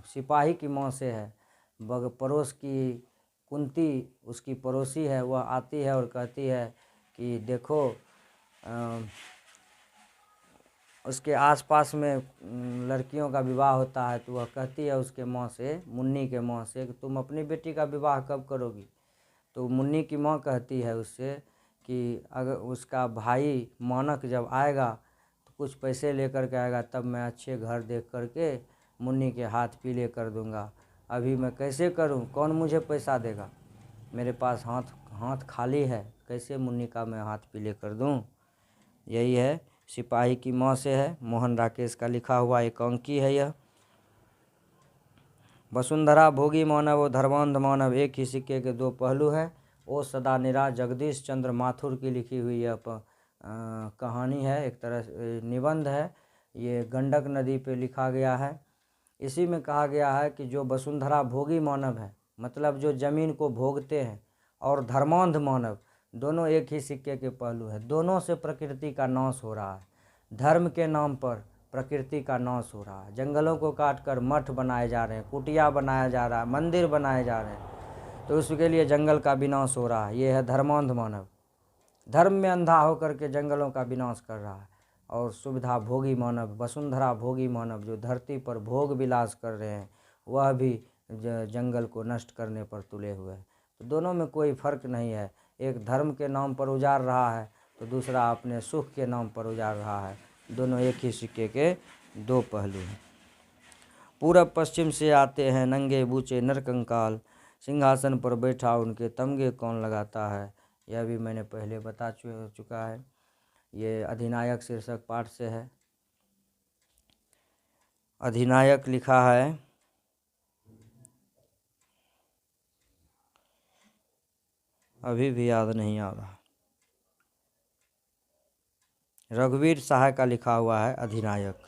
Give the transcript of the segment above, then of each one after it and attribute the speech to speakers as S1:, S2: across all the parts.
S1: सिपाही की माँ से है। पड़ोस की कुंती उसकी पड़ोसी है, वह आती है और कहती है कि देखो उसके आसपास में लड़कियों का विवाह होता है, तो वह कहती है उसके माँ से, मुन्नी के माँ से, कि तुम अपनी बेटी का विवाह कब करोगी। तो मुन्नी की माँ कहती है उससे कि अगर उसका भाई मानक जब आएगा तो कुछ पैसे लेकर के आएगा, तब मैं अच्छे घर देख करके मुन्नी के हाथ पीले कर दूंगा। अभी मैं कैसे करूं, कौन मुझे पैसा देगा, मेरे पास हाथ खाली है, कैसे मुन्नी का मैं हाथ पीले कर दूं। यही है, सिपाही की माँ से है, मोहन राकेश का लिखा हुआ एक अंकी है यह। वसुंधरा भोगी मानव और धर्मांध मानव एक ही सिक्के के दो पहलू हैं। ओ सदा निरा जगदीश चंद्र माथुर की लिखी हुई यह कहानी है, एक तरह निबंध है। ये गंडक नदी पे लिखा गया है। इसी में कहा गया है कि जो वसुंधरा भोगी मानव है, मतलब जो जमीन को भोगते हैं, और धर्मांध मानव, दोनों एक ही सिक्के के पहलू है। दोनों से प्रकृति का नाश हो रहा है। धर्म के नाम पर प्रकृति का नाश हो रहा है। जंगलों को काटकर मठ बनाए जा रहे हैं, कुटिया बनाया जा रहा है, मंदिर बनाए जा रहे हैं, तो उसके लिए जंगल का विनाश हो रहा है। ये है धर्मांध मानव, धर्म में अंधा होकर के जंगलों का विनाश कर रहा है। और सुविधा भोगी मानव, वसुंधरा भोगी मानव, जो धरती पर भोग विलास कर रहे हैं, वह भी जंगल को नष्ट करने पर तुले हुए हैं। तो दोनों में कोई फर्क नहीं है। एक धर्म के नाम पर उजाड़ रहा है, तो दूसरा अपने सुख के नाम पर उजाड़ रहा है। दोनों एक ही सिक्के के दो पहलू हैं। पूरब पश्चिम से आते हैं नंगे बूचे नरकंकाल, सिंहासन पर बैठा उनके तमगे कौन लगाता है। यह भी मैंने पहले बता चुका है। ये अधिनायक शीर्षक पाठ से है। अधिनायक लिखा है, अभी भी याद नहीं आ रहा, रघुवीर सहाय का लिखा हुआ है अधिनायक।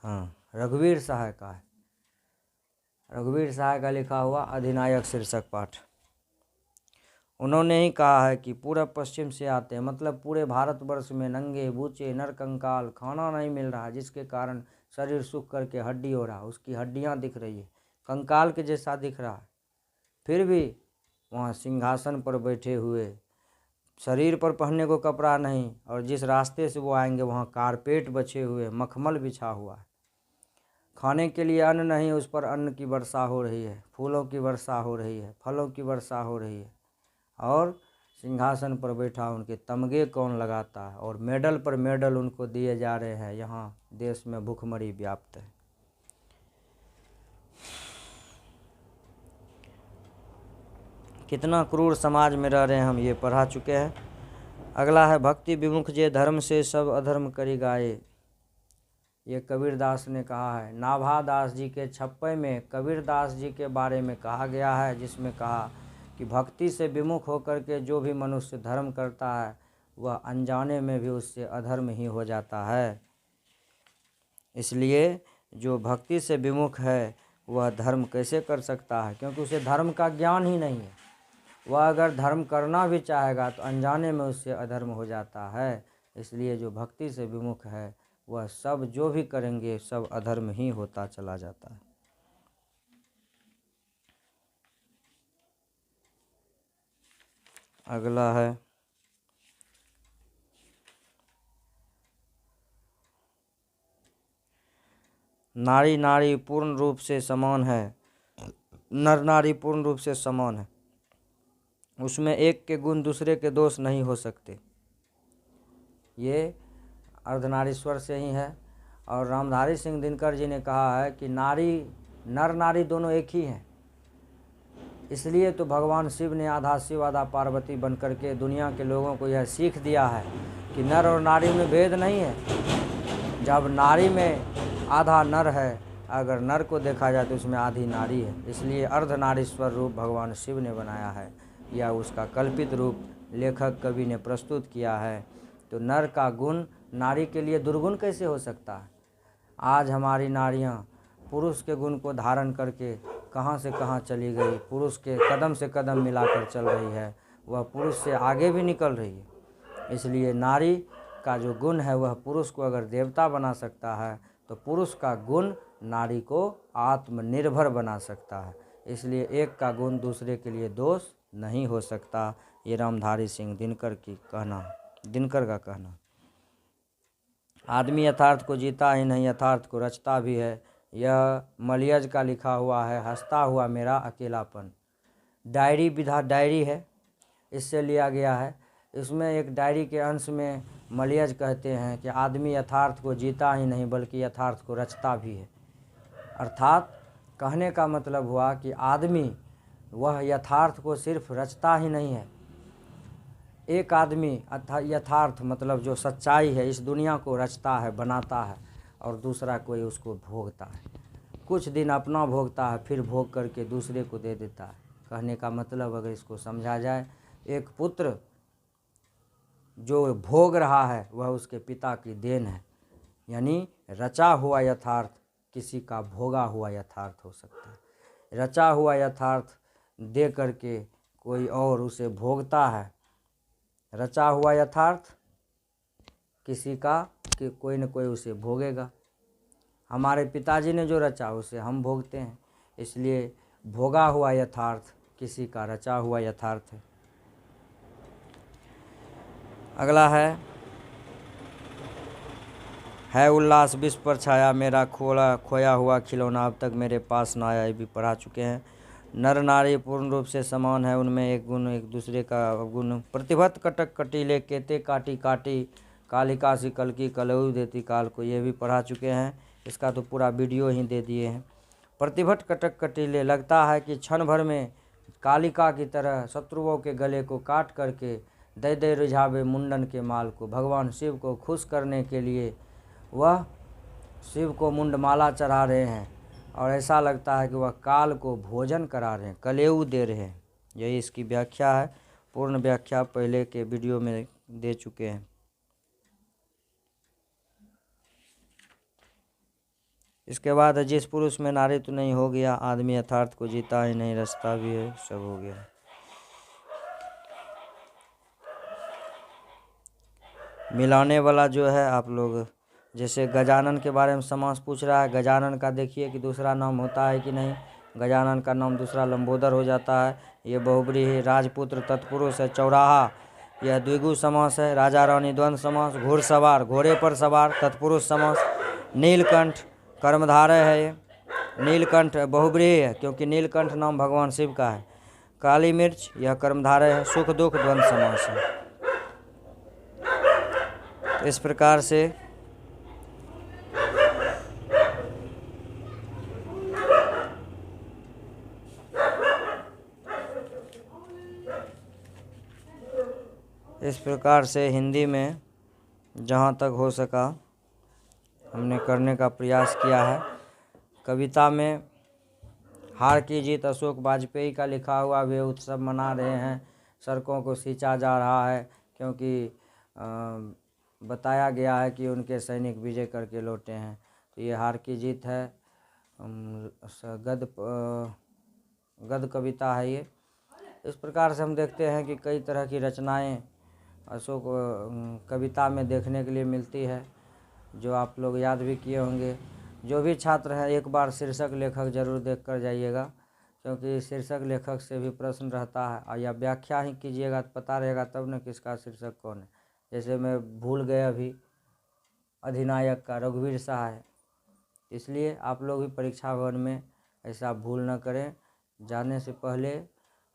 S1: हाँ, रघुवीर सहाय का है, रघुवीर सहाय का लिखा हुआ अधिनायक शीर्षक पाठ। उन्होंने ही कहा है कि पूरब पश्चिम से आते हैं, मतलब पूरे भारतवर्ष में नंगे बूचे नरकंकाल, खाना नहीं मिल रहा, जिसके कारण शरीर सूख करके हड्डी हो रहा, उसकी हड्डियां दिख रही है, कंकाल के जैसा दिख रहा है। फिर भी वहाँ सिंहासन पर बैठे हुए, शरीर पर पहनने को कपड़ा नहीं, और जिस रास्ते से वो आएंगे वहाँ कारपेट बचे हुए, मखमल बिछा हुआ है। खाने के लिए अन्न नहीं, उस पर अन्न की वर्षा हो रही है, फूलों की वर्षा हो रही है, फलों की वर्षा हो रही है। और सिंहासन पर बैठा उनके तमगे कौन लगाता है, और मेडल पर मेडल उनको दिए जा रहे हैं। यहाँ देश में भूखमरी व्याप्त है। कितना क्रूर समाज में रह रहे हैं हम, ये पढ़ा चुके हैं। अगला है, भक्ति विमुख जे धर्म से सब अधर्म करी गाये। ये कबीरदास ने कहा है। नाभादास जी के छप्पे में कबीरदास जी के बारे में कहा गया है, जिसमें कहा कि भक्ति से विमुख होकर के जो भी मनुष्य धर्म करता है, वह अनजाने में भी उससे अधर्म ही हो जाता है। इसलिए जो भक्ति से विमुख है वह धर्म कैसे कर सकता है, क्योंकि उसे धर्म का ज्ञान ही नहीं है। वह अगर धर्म करना भी चाहेगा तो अनजाने में उससे अधर्म हो जाता है। इसलिए जो भक्ति से विमुख है वह सब जो भी करेंगे सब अधर्म ही होता चला जाता है। अगला है, नारी नारी पूर्ण रूप से समान है, नर नारी पूर्ण रूप से समान है, उसमें एक के गुण दूसरे के दोष नहीं हो सकते। ये अर्धनारीश्वर से ही है। और रामधारी सिंह दिनकर जी ने कहा है कि नर नारी दोनों एक ही हैं। इसलिए तो भगवान शिव ने आधा शिव आधा पार्वती बन करके दुनिया के लोगों को यह सीख दिया है कि नर और नारी में भेद नहीं है। जब नारी में आधा नर है, अगर नर को देखा जाए तो उसमें आधी नारी है। इसलिए अर्धनारीश्वर रूप भगवान शिव ने बनाया है, या उसका कल्पित रूप लेखक कवि ने प्रस्तुत किया है। तो नर का गुण नारी के लिए दुर्गुण कैसे हो सकता है। आज हमारी नारियां पुरुष के गुण को धारण करके कहां से कहां चली गई, पुरुष के कदम से कदम मिलाकर चल रही है, वह पुरुष से आगे भी निकल रही है। इसलिए नारी का जो गुण है वह पुरुष को अगर देवता बना सकता है, तो पुरुष का गुण नारी को आत्मनिर्भर बना सकता है। इसलिए एक का गुण दूसरे के लिए दोष नहीं हो सकता। ये रामधारी सिंह दिनकर का कहना। आदमी यथार्थ को जीता ही नहीं, यथार्थ को रचता भी है। यह मलियज का लिखा हुआ है, हंसता हुआ मेरा अकेलापन। डायरी विधा डायरी है, इससे लिया गया है। इसमें एक डायरी के अंश में मलियज कहते हैं कि आदमी यथार्थ को जीता ही नहीं बल्कि यथार्थ को रचता भी है। अर्थात कहने का मतलब हुआ कि आदमी वह यथार्थ को सिर्फ रचता ही नहीं है। एक आदमी यथार्थ मतलब जो सच्चाई है इस दुनिया को रचता है, बनाता है, और दूसरा कोई उसको भोगता है। कुछ दिन अपना भोगता है, फिर भोग करके दूसरे को दे देता है। कहने का मतलब अगर इसको समझा जाए, एक पुत्र जो भोग रहा है वह उसके पिता की देन है। यानी रचा हुआ यथार्थ किसी का भोगा हुआ यथार्थ हो सकता है। रचा हुआ यथार्थ दे करके कोई और उसे भोगता है। रचा हुआ यथार्थ किसी का कि कोई न कोई उसे भोगेगा। हमारे पिताजी ने जो रचा उसे हम भोगते हैं। इसलिए भोगा हुआ यथार्थ किसी का रचा हुआ यथार्थ है। अगला है उल्लास विश्व पर छाया, मेरा खोया हुआ खिलौना अब तक मेरे पास ना आया। ये भी पढ़ा चुके हैं। नर नारी पूर्ण रूप से समान है, उनमें एक गुण एक दूसरे का गुण। प्रतिभत कटक कटीले केते काटी काटी, कालिका सी कल की कलऊ देती काल को। ये भी पढ़ा चुके हैं। इसका तो पूरा वीडियो ही दे दिए हैं। प्रतिभट कटक कटीले, लगता है कि क्षण भर में कालिका की तरह शत्रुओं के गले को काट करके दे दे रिझावे मुंडन के माल को। भगवान शिव को खुश करने के लिए वह शिव को मुंडमाला चढ़ा रहे हैं और ऐसा लगता है कि वह काल को भोजन करा रहे हैं, कलेऊ दे रहे हैं। यही इसकी व्याख्या है। पूर्ण व्याख्या पहले के वीडियो में दे चुके हैं। इसके बाद जिस पुरुष में नारी तो नहीं हो गया, आदमी यथार्थ को जीता ही नहीं रचता भी है, सब हो गया। मिलाने वाला जो है, आप लोग जैसे गजानन के बारे में समास पूछ रहा है। गजानन का देखिए कि दूसरा नाम होता है कि नहीं। गजानन का नाम दूसरा लंबोदर हो जाता है। ये बहुब्रीहि, राजपुत्र तत्पुरुष है। चौराहा यह द्विगु समास है। राजा रानी द्वंद्व समास। घुड़सवार घोड़े पर सवार तत्पुरुष समास। नीलकंठ कर्मधारय है। ये नीलकंठ बहुब्रीहि है क्योंकि नीलकंठ नाम भगवान शिव का है। काली मिर्च यह कर्मधारय है। सुख दुख द्वंद्व समास है। इस प्रकार से हिंदी में जहाँ तक हो सका हमने करने का प्रयास किया है। कविता में हार की जीत अशोक वाजपेयी का लिखा हुआ, वे उत्सव मना रहे हैं, सड़कों को सींचा जा रहा है क्योंकि बताया गया है कि उनके सैनिक विजय करके लौटे हैं। तो ये हार की जीत है। गद्य कविता है ये। इस प्रकार से हम देखते हैं कि कई तरह की रचनाएं अशोक कविता में देखने के लिए मिलती है, जो आप लोग याद भी किए होंगे। जो भी छात्र हैं एक बार शीर्षक लेखक जरूर देख कर जाइएगा, क्योंकि शीर्षक लेखक से भी प्रश्न रहता है और या व्याख्या ही कीजिएगा तो पता रहेगा तब न किसका शीर्षक कौन है। जैसे मैं भूल गया अभी, अधिनायक का रघुवीर शाह है। इसलिए आप लोग भी परीक्षा भवन में ऐसा भूल न करें। जाने से पहले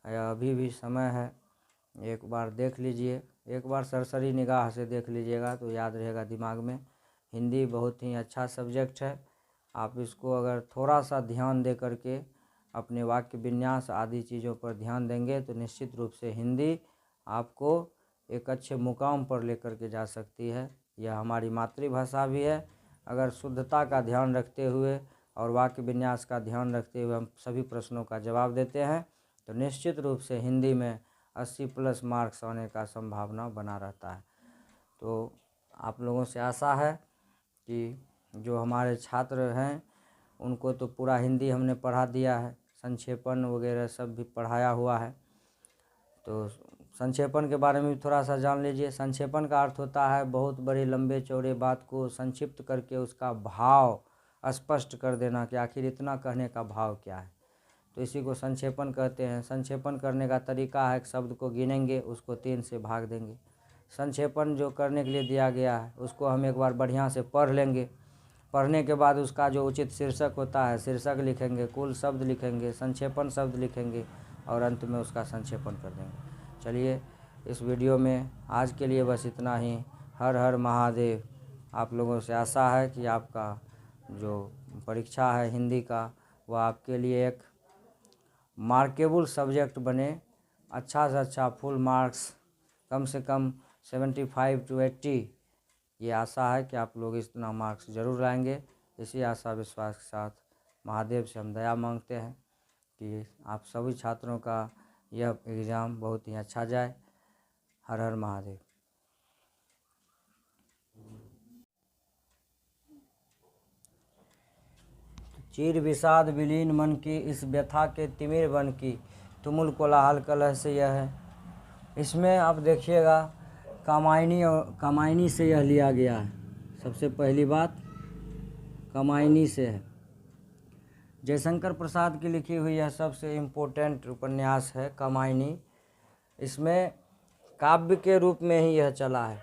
S1: या अभी भी समय है, एक बार देख लीजिए, एक बार सरसरी निगाह से देख लीजिएगा तो याद रहेगा दिमाग में। हिंदी बहुत ही अच्छा सब्जेक्ट है। आप इसको अगर थोड़ा सा ध्यान दे करके अपने वाक्य विन्यास आदि चीज़ों पर ध्यान देंगे तो निश्चित रूप से हिंदी आपको एक अच्छे मुकाम पर लेकर के जा सकती है। यह हमारी मातृभाषा भी है। अगर शुद्धता का ध्यान रखते हुए और वाक्य विन्यास का ध्यान रखते हुए हम सभी प्रश्नों का जवाब देते हैं तो निश्चित रूप से हिंदी में 80+ मार्क्स आने का संभावना बना रहता है। तो आप लोगों से आशा है कि जो हमारे छात्र हैं उनको तो पूरा हिंदी हमने पढ़ा दिया है, संक्षेपण वगैरह सब भी पढ़ाया हुआ है। तो संक्षेपण के बारे में भी थोड़ा सा जान लीजिए। संक्षेपण का अर्थ होता है बहुत बड़ी लंबे चौड़े बात को संक्षिप्त करके उसका भाव स्पष्ट कर देना कि आखिर इतना कहने का भाव क्या है। तो इसी को संक्षेपण कहते हैं। संक्षेपण करने का तरीका है, एक शब्द को गिनेंगे, उसको 3 से भाग देंगे। संक्षेपण जो करने के लिए दिया गया है उसको हम एक बार बढ़िया से पढ़ लेंगे। पढ़ने के बाद उसका जो उचित शीर्षक होता है, शीर्षक लिखेंगे, कुल शब्द लिखेंगे, संक्षेपण शब्द लिखेंगे और अंत में उसका संक्षेपण कर देंगे। चलिए, इस वीडियो में आज के लिए बस इतना ही। हर हर महादेव। आप लोगों से आशा है कि आपका जो परीक्षा है हिंदी का, वह आपके लिए एक मार्केबल सब्जेक्ट बने। अच्छा से अच्छा फुल मार्क्स, कम से कम 75 to 80, ये आशा है कि आप लोग इतना मार्क्स ज़रूर लाएंगे। इसी आशा विश्वास के साथ महादेव से हम दया मांगते हैं कि आप सभी छात्रों का यह एग्ज़ाम बहुत ही अच्छा जाए। हर हर महादेव। चीर विषाद विलीन मन की, इस व्यथा के तिमिर बन की, तुमुल कोलाहल कलह से यह है। इसमें आप देखिएगा कामायनी और कामायनी से यह लिया गया है। सबसे पहली बात कामायनी से है। जयशंकर प्रसाद की लिखी हुई यह सबसे इम्पोर्टेंट उपन्यास है कामायनी। इसमें काव्य के रूप में ही यह चला है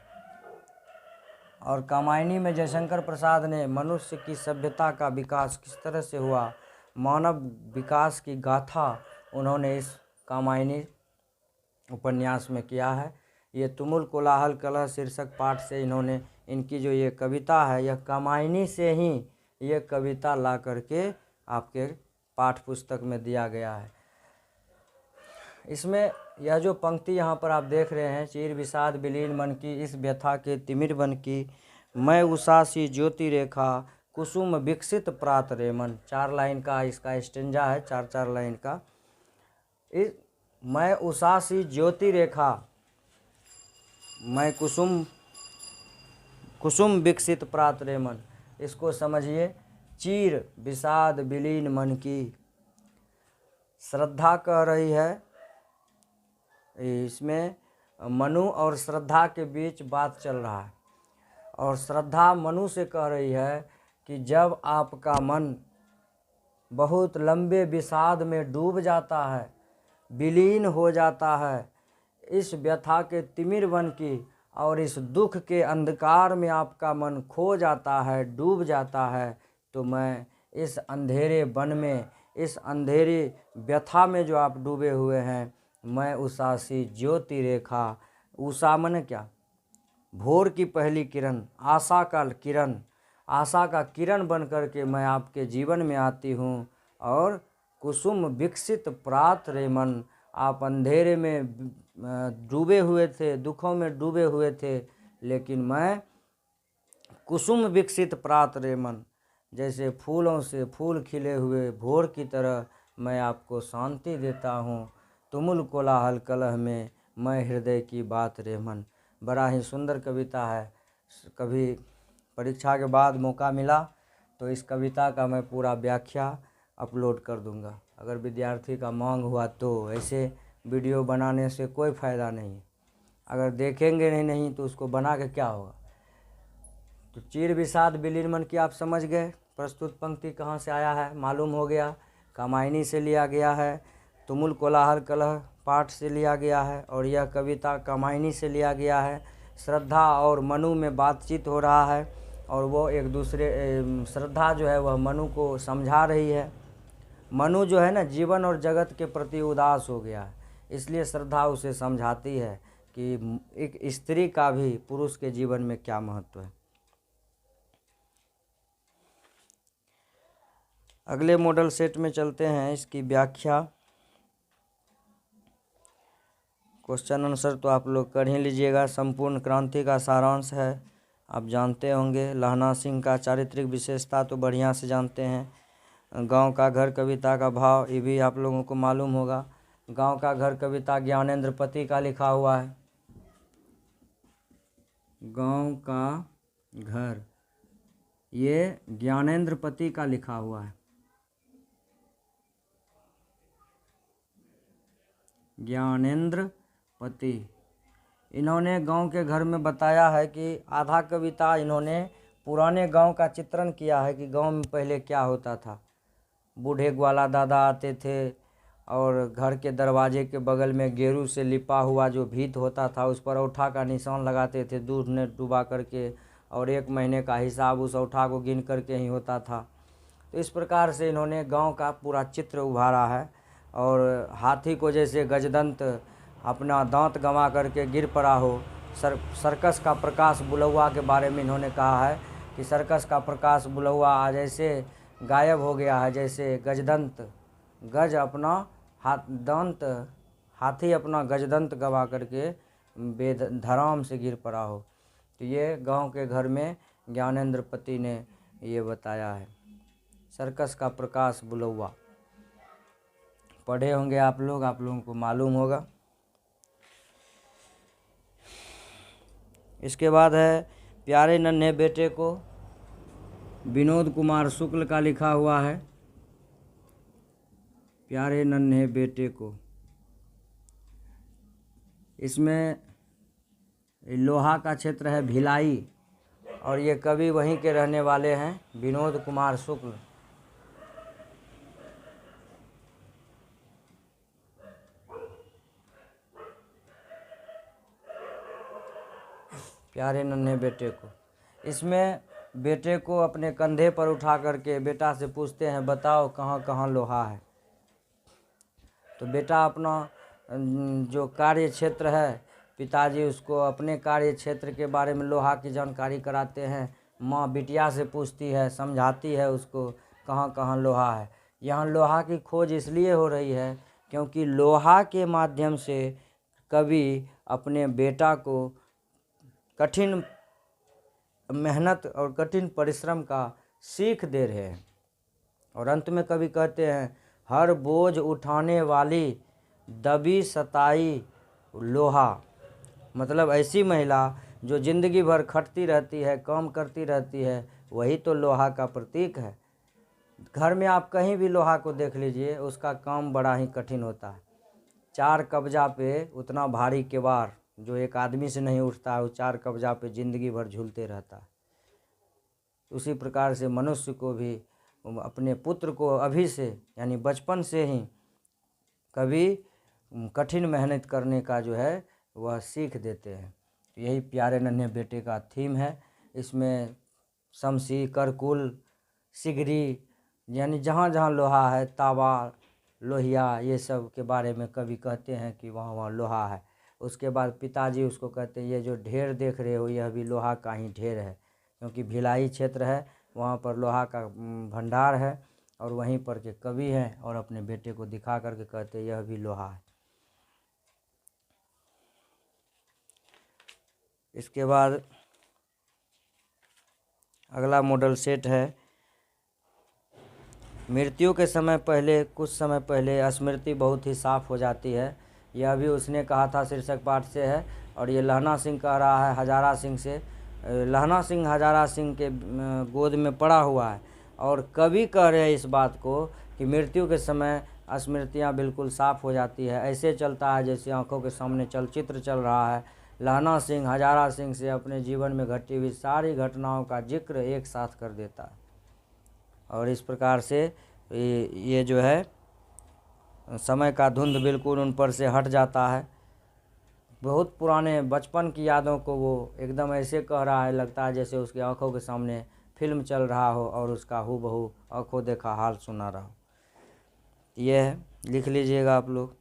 S1: और कामायनी में जयशंकर प्रसाद ने मनुष्य की सभ्यता का विकास किस तरह से हुआ, मानव विकास की गाथा उन्होंने इस कामायनी उपन्यास में किया है। ये तुमुल कोलाहल कलह शीर्षक पाठ से इन्होंने इनकी जो ये कविता है, यह कामायनी से ही ये कविता ला करके आपके पाठ पुस्तक में दिया गया है। इसमें यह जो पंक्ति यहाँ पर आप देख रहे हैं, चीर विषाद विलीन मन की, इस व्यथा के तिमिर बन की, मैं उषा सी ज्योति रेखा, कुसुम विकसित प्रात रे मन। 4 लाइन का इसका स्टेंजा है, 4-4 लाइन का। इस मैं उषा सी ज्योति रेखा, मैं कुसुम विकसित प्रात रे मन। इसको समझिए, चीर विषाद विलीन मन की, श्रद्धा कह रही है। इसमें मनु और श्रद्धा के बीच बात चल रहा है और श्रद्धा मनु से कह रही है कि जब आपका मन बहुत लंबे विषाद में डूब जाता है, विलीन हो जाता है, इस व्यथा के तिमिर बन की और इस दुख के अंधकार में आपका मन खो जाता है, डूब जाता है, तो मैं इस अंधेरे वन में, इस अंधेरे व्यथा में जो आप डूबे हुए हैं, मैं उषा सी ज्योति रेखा। उषा मन क्या? भोर की पहली किरण, आशा का किरण, आशा का किरण बन कर के मैं आपके जीवन में आती हूँ। और कुसुम विकसित प्रात रे मन, आप अंधेरे में डूबे हुए थे, दुखों में डूबे हुए थे, लेकिन मैं कुसुम विकसित प्रात रे मन, जैसे फूलों से फूल खिले हुए भोर की तरह मैं आपको शांति देता हूँ। तुमुल कोलाहल कलह में, मैं हृदय की बात रे मन। बड़ा ही सुंदर कविता है। कभी परीक्षा के बाद मौका मिला तो इस कविता का मैं पूरा व्याख्या अपलोड कर दूंगा। अगर विद्यार्थी का मांग हुआ तो ऐसे वीडियो बनाने से कोई फ़ायदा नहीं। अगर देखेंगे नहीं तो उसको बना के क्या होगा। तो चीर विषाद विलीन मन की आप समझ गए। प्रस्तुत पंक्ति कहाँ से आया है मालूम हो गया, कामायनी से लिया गया है, तुमुल कोलाहल कलह पाठ से लिया गया है और यह कविता कामायनी से लिया गया है। श्रद्धा और मनु में बातचीत हो रहा है और वो एक दूसरे, श्रद्धा जो है वह मनु को समझा रही है। मनु जो है ना, जीवन और जगत के प्रति उदास हो गया है, इसलिए श्रद्धा उसे समझाती है कि एक स्त्री का भी पुरुष के जीवन में क्या महत्व है। अगले मॉडल सेट में चलते हैं। इसकी व्याख्या, क्वेश्चन आंसर तो आप लोग कर ही लीजिएगा। संपूर्ण क्रांति का सारांश है, आप जानते होंगे। लहना सिंह का चारित्रिक विशेषता तो बढ़िया से जानते हैं। गांव का घर कविता का भाव, ये भी आप लोगों को मालूम होगा। गांव का घर कविता ज्ञानेंद्र पति का लिखा हुआ है। गांव का घर, ये ज्ञानेंद्र पति का लिखा हुआ है। ज्ञानेंद्र पति, इन्होंने गांव के घर में बताया है कि आधा कविता इन्होंने पुराने गांव का चित्रण किया है कि गांव में पहले क्या होता था। बूढ़े ग्वाला दादा आते थे और घर के दरवाजे के बगल में गेरू से लिपा हुआ जो भीत होता था उस पर औठा का निशान लगाते थे दूध में डुबा करके, और 1 महीने का हिसाब उस औठा को गिन करके ही होता था। तो इस प्रकार से इन्होंने गांव का पूरा चित्र उभारा है। और हाथी को जैसे गजदंत अपना दांत गंवा करके गिर पड़ा हो, सर्कस का प्रकाश बुलौआ के बारे में इन्होंने कहा है कि सर्कस का प्रकाश बुलौआ आज ऐसे गायब हो गया है जैसे गजदंत गज अपना दांत हाथी अपना गजदंत गवा करके धराम से गिर पड़ा हो। तो ये गांव के घर में ज्ञानेंद्र पति ने ये बताया है। सर्कस का प्रकाश बुलौआ पढ़े होंगे आप लोगों को मालूम होगा। इसके बाद है प्यारे नन्हे बेटे को, विनोद कुमार शुक्ल का लिखा हुआ है। प्यारे नन्हे बेटे को, इसमें लोहा का क्षेत्र है भिलाई, और ये कवि वहीं के रहने वाले हैं, विनोद कुमार शुक्ल। प्यारे नन्हे बेटे को, इसमें बेटे को अपने कंधे पर उठा करके बेटा से पूछते हैं बताओ कहाँ कहाँ लोहा है। तो बेटा अपना जो कार्य क्षेत्र है, पिताजी उसको अपने कार्य क्षेत्र के बारे में लोहा की जानकारी कराते हैं। माँ बिटिया से पूछती है, समझाती है उसको कहाँ कहाँ लोहा है। यहाँ लोहा की खोज इसलिए हो रही है क्योंकि लोहा के माध्यम से कवि अपने बेटा को कठिन मेहनत और कठिन परिश्रम का सीख दे रहे हैं। और अंत में कवि कहते हैं, हर बोझ उठाने वाली दबी सताई लोहा, मतलब ऐसी महिला जो ज़िंदगी भर खटती रहती है, काम करती रहती है, वही तो लोहा का प्रतीक है। घर में आप कहीं भी लोहा को देख लीजिए, उसका काम बड़ा ही कठिन होता है। 4 कब्जा पे उतना भारी केवाड़ जो एक आदमी से नहीं उठता है, वो 4 कब्जा पे ज़िंदगी भर झूलते रहता है। उसी प्रकार से मनुष्य को भी अपने पुत्र को अभी से यानी बचपन से ही कभी कठिन मेहनत करने का जो है वह सीख देते हैं। यही प्यारे नन्हे बेटे का थीम है। इसमें शमशी, करकुल, सिगरी यानी जहाँ जहाँ लोहा है, तावा, लोहिया, ये सब के बारे में कवि कहते हैं कि वहाँ वहाँ लोहा है। उसके बाद पिताजी उसको कहते हैं ये जो ढेर देख रहे हो यह भी लोहा का ही ढेर है, क्योंकि भिलाई क्षेत्र है, वहाँ पर लोहा का भंडार है और वहीं पर के कवि हैं और अपने बेटे को दिखा करके कहते हैं यह भी लोहा है। इसके बाद अगला मॉडल सेट है, मृत्यु के समय पहले कुछ समय पहले स्मृति बहुत ही साफ हो जाती है। यह भी उसने कहा था शीर्षक पाठ से है, और ये लहना सिंह कह रहा है हजारा सिंह से। लहना सिंह हजारा सिंह के गोद में पड़ा हुआ है और कवि कह रहे हैं इस बात को कि मृत्यु के समय स्मृतियाँ बिल्कुल साफ हो जाती है। ऐसे चलता है जैसे आंखों के सामने चलचित्र चल रहा है। लहना सिंह हजारा सिंह से अपने जीवन में घटी हुई सारी घटनाओं का जिक्र एक साथ कर देता है, और इस प्रकार से ये जो है समय का धुंध बिल्कुल उन पर से हट जाता है। बहुत पुराने बचपन की यादों को वो एकदम ऐसे कह रहा है, लगता है जैसे उसकी आंखों के सामने फिल्म चल रहा हो और उसका हूबहू आंखों देखा हाल सुना रहा हो। ये है, लिख लीजिएगा आप लोग।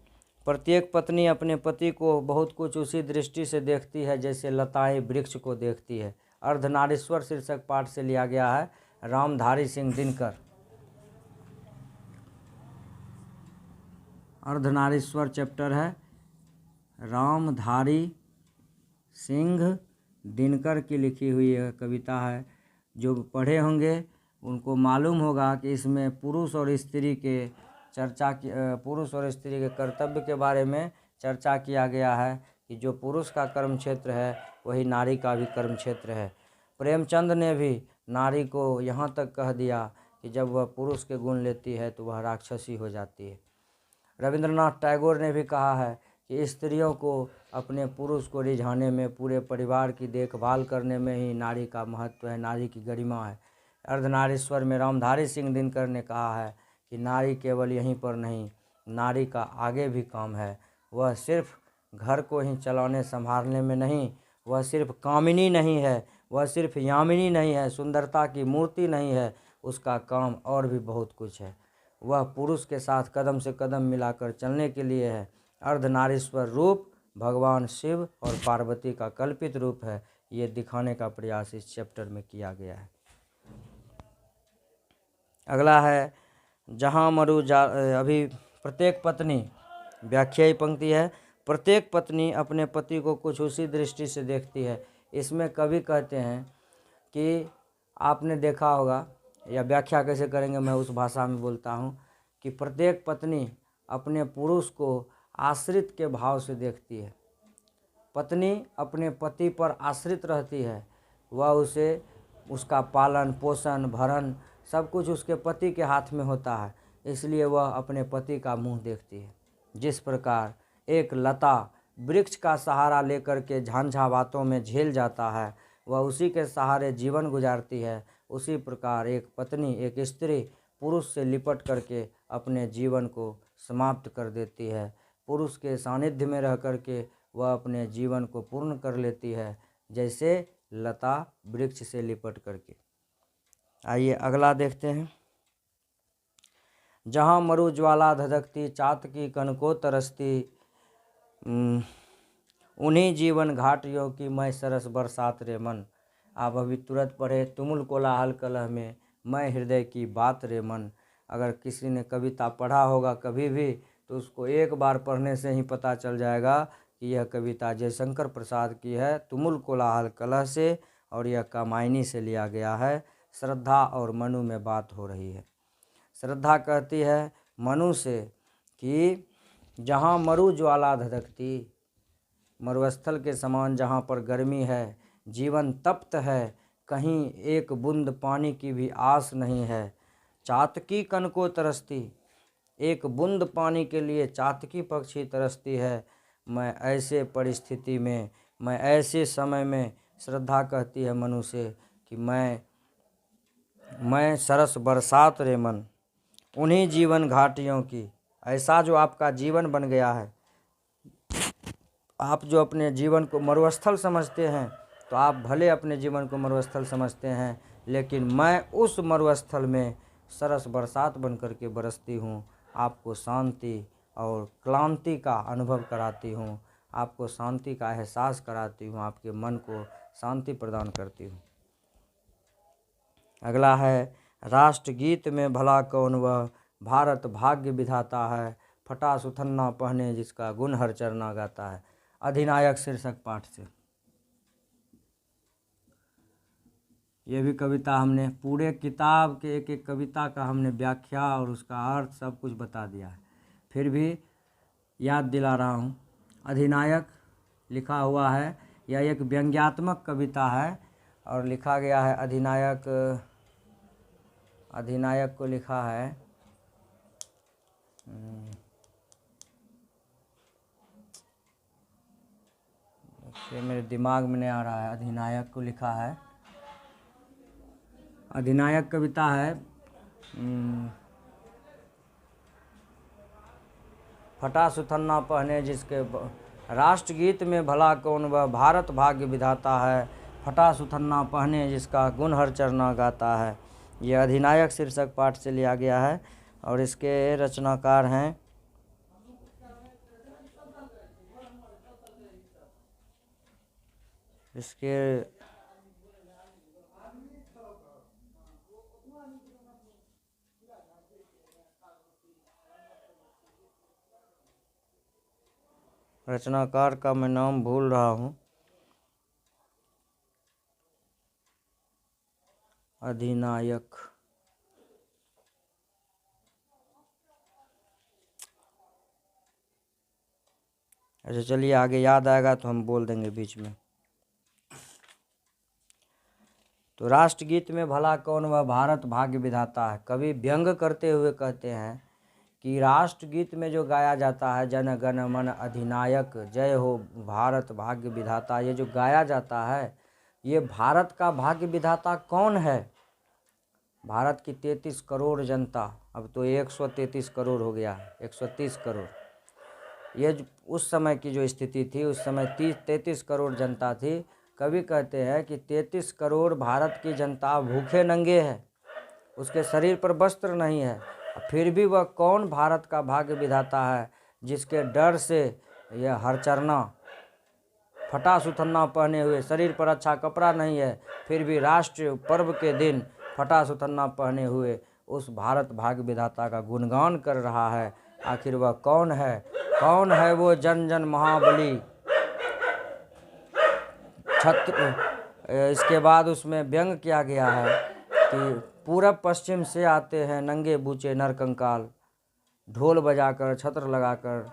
S1: प्रत्येक पत्नी अपने पति को बहुत कुछ उसी दृष्टि से देखती है जैसे लताएं वृक्ष को देखती है। अर्धनारीश्वर शीर्षक पाठ से लिया गया है, रामधारी सिंह दिनकर। अर्धनारीश्वर चैप्टर है, रामधारी सिंह दिनकर की लिखी हुई यह कविता है। जो पढ़े होंगे उनको मालूम होगा कि इसमें पुरुष और स्त्री के कर्तव्य के बारे में चर्चा किया गया है कि जो पुरुष का कर्म क्षेत्र है वही नारी का भी कर्म क्षेत्र है। प्रेमचंद ने भी नारी को यहाँ तक कह दिया कि जब वह पुरुष के गुण लेती है तो वह राक्षसी हो जाती है। रविंद्रनाथ टैगोर ने भी कहा है कि स्त्रियों को अपने पुरुष को रिझाने में, पूरे परिवार की देखभाल करने में ही नारी का महत्व है, नारी की गरिमा है। अर्धनारीश्वर में रामधारी सिंह दिनकर ने कहा है कि नारी केवल यहीं पर नहीं, नारी का आगे भी काम है। वह सिर्फ घर को ही चलाने संभालने में नहीं, वह सिर्फ कामिनी नहीं है, वह सिर्फ यामिनी नहीं है, सुंदरता की मूर्ति नहीं है, उसका काम और भी बहुत कुछ है। वह पुरुष के साथ कदम से कदम मिलाकर चलने के लिए है। अर्धनारीश्वर रूप भगवान शिव और पार्वती का कल्पित रूप है, ये दिखाने का प्रयास इस चैप्टर में किया गया है। अगला है जहाँ मरु जा अभी प्रत्येक पत्नी, व्याख्यायी पंक्ति है, प्रत्येक पत्नी अपने पति को कुछ उसी दृष्टि से देखती है। इसमें कवि कहते हैं कि आपने देखा होगा, या व्याख्या कैसे करेंगे मैं उस भाषा में बोलता हूँ, कि प्रत्येक पत्नी अपने पुरुष को आश्रित के भाव से देखती है। पत्नी अपने पति पर आश्रित रहती है, वह उसे, उसका पालन पोषण भरण सब कुछ उसके पति के हाथ में होता है, इसलिए वह अपने पति का मुंह देखती है। जिस प्रकार एक लता वृक्ष का सहारा लेकर के झांझावातों में झेल जाता है, वह उसी के सहारे जीवन गुजारती है, उसी प्रकार एक पत्नी, एक स्त्री पुरुष से लिपट करके अपने जीवन को समाप्त कर देती है। पुरुष के सानिध्य में रह करके वह अपने जीवन को पूर्ण कर लेती है, जैसे लता वृक्ष से लिपट करके। आइए अगला देखते हैं। जहाँ मरु ज्वाला धधकती, चातकी कनको तरसती, उन्हीं जीवन घाटियों की मैं सरस बरसात रे मन। आप अभी तुरंत पढ़े, तुमुल कोलाहल कलह में मैं हृदय की बात रे मन। अगर किसी ने कविता पढ़ा होगा कभी भी, तो उसको एक बार पढ़ने से ही पता चल जाएगा कि यह कविता जयशंकर प्रसाद की है, तुमुल कोलाहल कलह से, और यह कामायनी से लिया गया है। श्रद्धा और मनु में बात हो रही है। श्रद्धा कहती है मनु से कि जहाँ मरु ज्वाला धधकती, मरुस्थल के समान जहाँ पर गर्मी है, जीवन तप्त है, कहीं एक बूंद पानी की भी आस नहीं है। चातकी कनको तरसती, एक बूंद पानी के लिए चातकी पक्षी तरसती है। मैं ऐसे परिस्थिति में, मैं ऐसे समय में, श्रद्धा कहती है मनु से कि मैं सरस बरसात रे मन, उन्हीं जीवन घाटियों की। ऐसा जो आपका जीवन बन गया है, आप जो अपने जीवन को मरुस्थल समझते हैं, तो आप भले अपने जीवन को मरुस्थल समझते हैं, लेकिन मैं उस मरुस्थल में सरस बरसात बन कर के बरसती हूँ। आपको शांति और क्लांति का अनुभव कराती हूँ, आपको शांति का एहसास कराती हूँ, आपके मन को शांति प्रदान करती हूँ। अगला है राष्ट्रगीत में भला कौन वह, भारत भाग्य विधाता है, फटा सुथन्ना पहने जिसका गुण हर चरना गाता है। अधिनायक शीर्षक पाठ से ये भी कविता हमने पूरे किताब के एक एक कविता का हमने व्याख्या और उसका अर्थ सब कुछ बता दिया है, फिर भी याद दिला रहा हूँ। अधिनायक लिखा हुआ है, यह एक व्यंग्यात्मक कविता है और लिखा गया है अधिनायक को लिखा है ये मेरे दिमाग में नहीं आ रहा है। अधिनायक को लिखा है, अधिनायक कविता है फटा सुथन्ना पहने जिसके, राष्ट्रगीत में भला कौन वह, भारत भाग्य विधाता है, फटा सुथन्ना पहने जिसका गुण हर चरना गाता है। यह अधिनायक शीर्षक पाठ से लिया गया है और इसके रचनाकार हैं इसके रचनाकार का मैं नाम भूल रहा हूँ। अधिनायक, अच्छा चलिए आगे याद आएगा तो हम बोल देंगे बीच में। तो राष्ट्रगीत में भला कौन वह, भारत भाग्य विधाता है। कवि व्यंग करते हुए कहते हैं कि राष्ट्रगीत में जो गाया जाता है जन गण मन अधिनायक जय हो भारत भाग्य विधाता, ये जो गाया जाता है, ये भारत का भाग्य विधाता कौन है? भारत की 33 करोड़ जनता, अब तो 133 करोड़ हो गया, 130 करोड़। ये उस समय की जो स्थिति थी, उस समय 33 करोड़ जनता थी। कवि कहते हैं कि 33 करोड़ भारत की जनता भूखे नंगे है, उसके शरीर पर वस्त्र नहीं है, फिर भी वह कौन भारत का भाग्य विधाता है जिसके डर से यह हरचरना फटा सुथन्ना पहने हुए, शरीर पर अच्छा कपड़ा नहीं है, फिर भी राष्ट्रीय पर्व के दिन फटा सुथन्ना पहने हुए उस भारत भाग्य विधाता का गुणगान कर रहा है। आखिर वह कौन है? कौन है वो जन जन महाबली छत्र? इसके बाद उसमें व्यंग किया गया है कि पूरब पश्चिम से आते हैं नंगे बूचे नरकंकाल, ढोल बजाकर छत्र लगाकर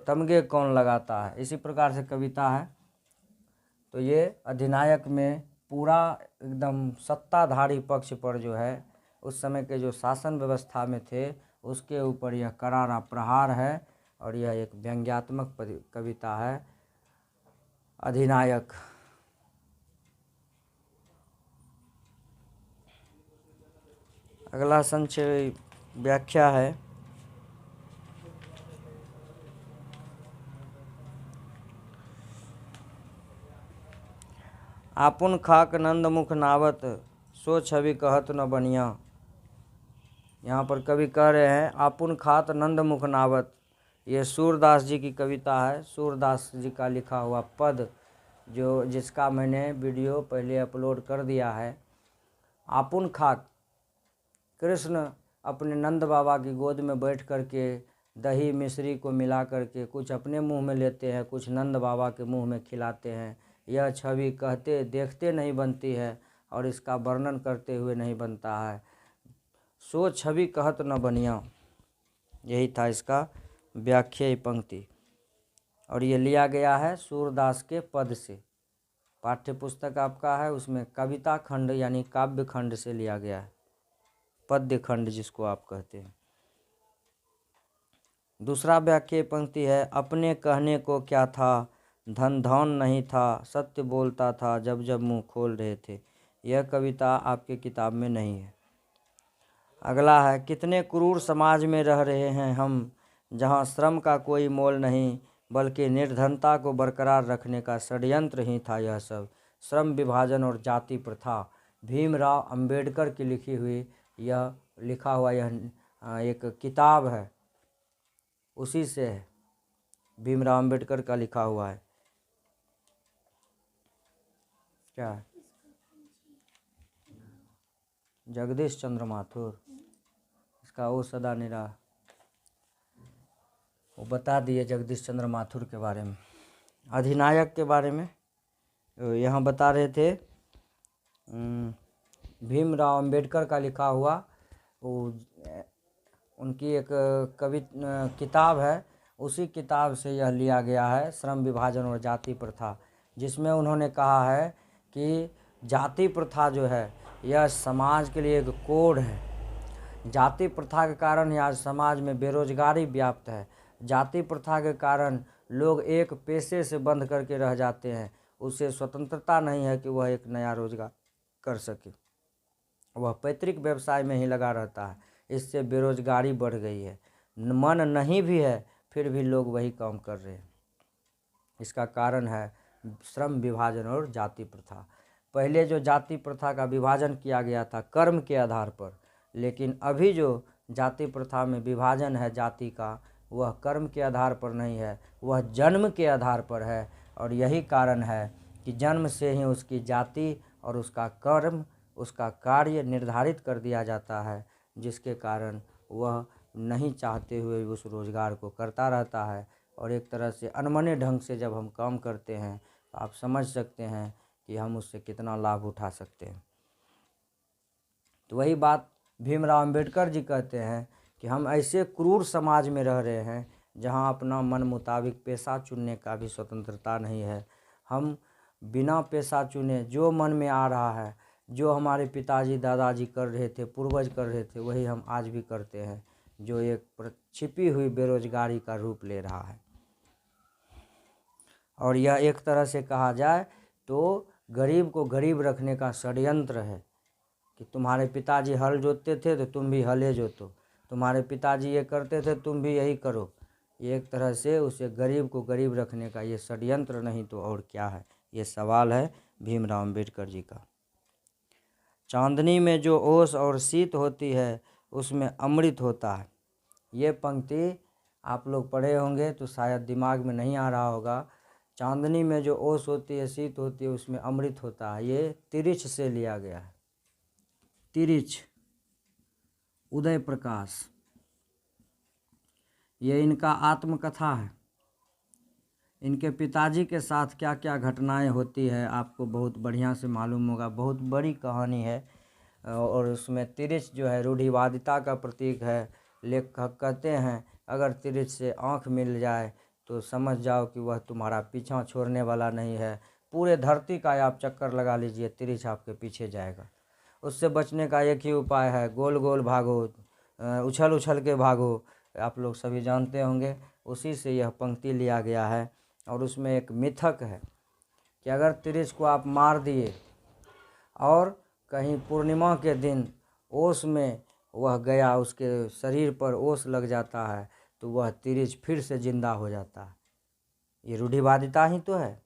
S1: तमगे कौन लगाता है। इसी प्रकार से कविता है। तो ये अधिनायक में पूरा एकदम सत्ताधारी पक्ष पर जो है, उस समय के जो शासन व्यवस्था में थे उसके ऊपर यह करारा प्रहार है, और यह एक व्यंग्यात्मक कविता है अधिनायक। अगला संक्षेप व्याख्या है। आपुन खाक नंद मुख नावत सो छवि कहत न बनिया। यहाँ पर कवि कह रहे हैं आपुन खात नंद मुख नावत। ये सूरदास जी की कविता है, सूरदास जी का लिखा हुआ पद, जिसका मैंने वीडियो पहले अपलोड कर दिया है। आपुन खाक, कृष्ण अपने नंद बाबा की गोद में बैठ करके दही मिश्री को मिला करके कुछ अपने मुंह में लेते हैं, कुछ नंद बाबा के मुंह में खिलाते हैं। यह छवि कहते देखते नहीं बनती है और इसका वर्णन करते हुए नहीं बनता है। सो छवि कहत न बनिया, यही था इसका व्याख्या पंक्ति, और ये लिया गया है सूरदास के पद से। पाठ्य पुस्तक आपका है, उसमें कविता खंड यानी काव्य खंड से लिया गया है, पद्य खंड जिसको आप कहते हैं। दूसरा व्याख्या पंक्ति है अपने कहने को क्या था, धन धौन नहीं था, सत्य बोलता था जब जब मुंह खोल रहे थे। यह कविता आपके किताब में नहीं है। अगला है कितने क्रूर समाज में रह रहे हैं हम, जहां श्रम का कोई मोल नहीं, बल्कि निर्धनता को बरकरार रखने का षड्यंत्र ही था यह सब। श्रम विभाजन और जाति प्रथा, भीमराव अंबेडकर की लिखी हुई यह लिखा हुआ यह एक किताब है, उसी से है, भीमराव अंबेडकर का लिखा हुआ है। क्या है? जगदीश चंद्र माथुर, इसका वो सदा निरा, वो बता दिए जगदीश चंद्र माथुर के बारे में। अधिनायक के बारे में यहाँ बता रहे थे, भीमराव अंबेडकर का लिखा हुआ वो उनकी एक किताब है, उसी किताब से यह लिया गया है, श्रम विभाजन और जाति प्रथा, जिसमें उन्होंने कहा है कि जाति प्रथा जो है यह समाज के लिए एक कोड है। जाति प्रथा के कारण ही आज समाज में बेरोजगारी व्याप्त है। जाति प्रथा के कारण लोग एक पेशे से बंध करके रह जाते हैं, उसे स्वतंत्रता नहीं है कि वह एक नया रोजगार कर सके, वह पैतृक व्यवसाय में ही लगा रहता है। इससे बेरोजगारी बढ़ गई है, मन नहीं भी है फिर भी लोग वही काम कर रहे हैं। इसका कारण है श्रम विभाजन और जाति प्रथा। पहले जो जाति प्रथा का विभाजन किया गया था कर्म के आधार पर, लेकिन अभी जो जाति प्रथा में विभाजन है जाति का, वह कर्म के आधार पर नहीं है, वह जन्म के आधार पर है। और यही कारण है कि जन्म से ही उसकी जाति और उसका कर्म, उसका कार्य निर्धारित कर दिया जाता है, जिसके कारण वह नहीं चाहते हुए उस रोज़गार को करता रहता है। और एक तरह से अनमने ढंग से जब हम काम करते हैं तो आप समझ सकते हैं कि हम उससे कितना लाभ उठा सकते हैं। तो वही बात भीमराव अंबेडकर जी कहते हैं कि हम ऐसे क्रूर समाज में रह रहे हैं जहां अपना मन मुताबिक पेशा चुनने का भी स्वतंत्रता नहीं है। हम बिना पेशा चुने जो मन में आ रहा है, जो हमारे पिताजी दादाजी कर रहे थे, पूर्वज कर रहे थे, वही हम आज भी करते हैं। जो एक छिपी हुई बेरोजगारी का रूप ले रहा है। और यह एक तरह से कहा जाए तो गरीब को गरीब रखने का षड्यंत्र है कि तुम्हारे पिताजी हल जोतते थे तो तुम भी हले जोतो, तुम्हारे पिताजी ये करते थे तुम भी यही करो। ये एक तरह से उसे गरीब को गरीब रखने का ये षड्यंत्र नहीं तो और क्या है। ये सवाल है भीमराव अम्बेडकर जी का। चांदनी में जो ओस और शीत होती है उसमें अमृत होता है। ये पंक्ति आप लोग पढ़े होंगे तो शायद दिमाग में नहीं आ रहा होगा। चांदनी में जो ओस होती है, शीत होती है, उसमें अमृत होता है। ये तिरिछ से लिया गया है। तिरिछ, उदय प्रकाश, ये इनका आत्मकथा है। इनके पिताजी के साथ क्या क्या घटनाएं होती है आपको बहुत बढ़िया से मालूम होगा। बहुत बड़ी कहानी है और उसमें तिरिछ जो है रूढ़िवादिता का प्रतीक है। लेखक कहते हैं अगर तिरिछ से आँख मिल जाए तो समझ जाओ कि वह तुम्हारा पीछा छोड़ने वाला नहीं है। पूरे धरती का आप चक्कर लगा लीजिए, तिरिछ आपके पीछे जाएगा। उससे बचने का एक ही उपाय है, गोल गोल भागो, उछल उछल के भागो। आप लोग सभी जानते होंगे। उसी से यह पंक्ति लिया गया है। और उसमें एक मिथक है कि अगर तिरिछ को आप मार दिए और कहीं पूर्णिमा के दिन ओस में वह गया, उसके शरीर पर ओस लग जाता है तो वह तिरिछ फिर से जिंदा हो जाता है। ये रूढ़िवादिता ही तो है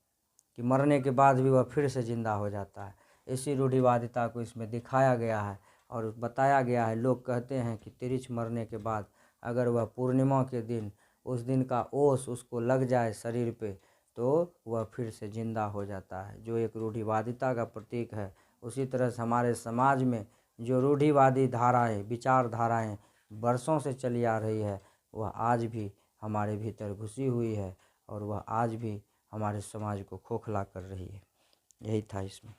S1: कि मरने के बाद भी वह फिर से जिंदा हो जाता है। इसी रूढ़िवादिता को इसमें दिखाया गया है और बताया गया है। लोग कहते हैं कि तिरिछ मरने के बाद अगर वह पूर्णिमा के दिन उस दिन का ओस उसको लग जाए शरीर पे तो वह फिर से जिंदा हो जाता है, जो एक रूढ़िवादिता का प्रतीक है। उसी तरह से हमारे समाज में जो रूढ़िवादी धाराएं, विचारधाराएं बरसों से चली आ रही है, वह आज भी हमारे भीतर घुसी हुई है और वह आज भी हमारे समाज को खोखला कर रही है। यही था इसमें।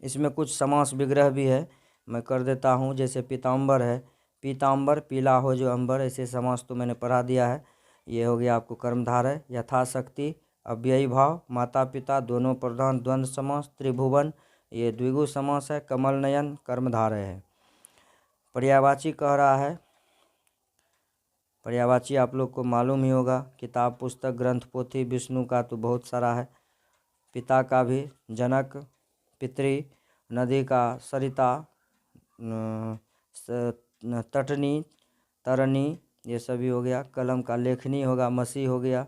S1: इसमें कुछ समास विग्रह भी है, मैं कर देता हूँ। जैसे पीताम्बर है, पीताम्बर पीला हो जो अंबर, ऐसे समास तो मैंने पढ़ा दिया है। ये हो गया आपको कर्मधारय। यथाशक्ति, अव्ययी भाव, माता पिता दोनों प्रधान द्वंद्व समास। त्रिभुवन, ये द्विगु समास है। कमल नयन कर्मधारय है। पर्यायवाची कह रहा है, पर्यायवाची आप लोग को मालूम ही होगा। किताब, पुस्तक, ग्रंथ, पोथी विष्णु का तो बहुत सारा है। पिता का भी जनक, पितृ, नदी का सरिता, तटनी, तरनी, ये सभी हो गया। कलम का लेखनी होगा, मसी हो गया।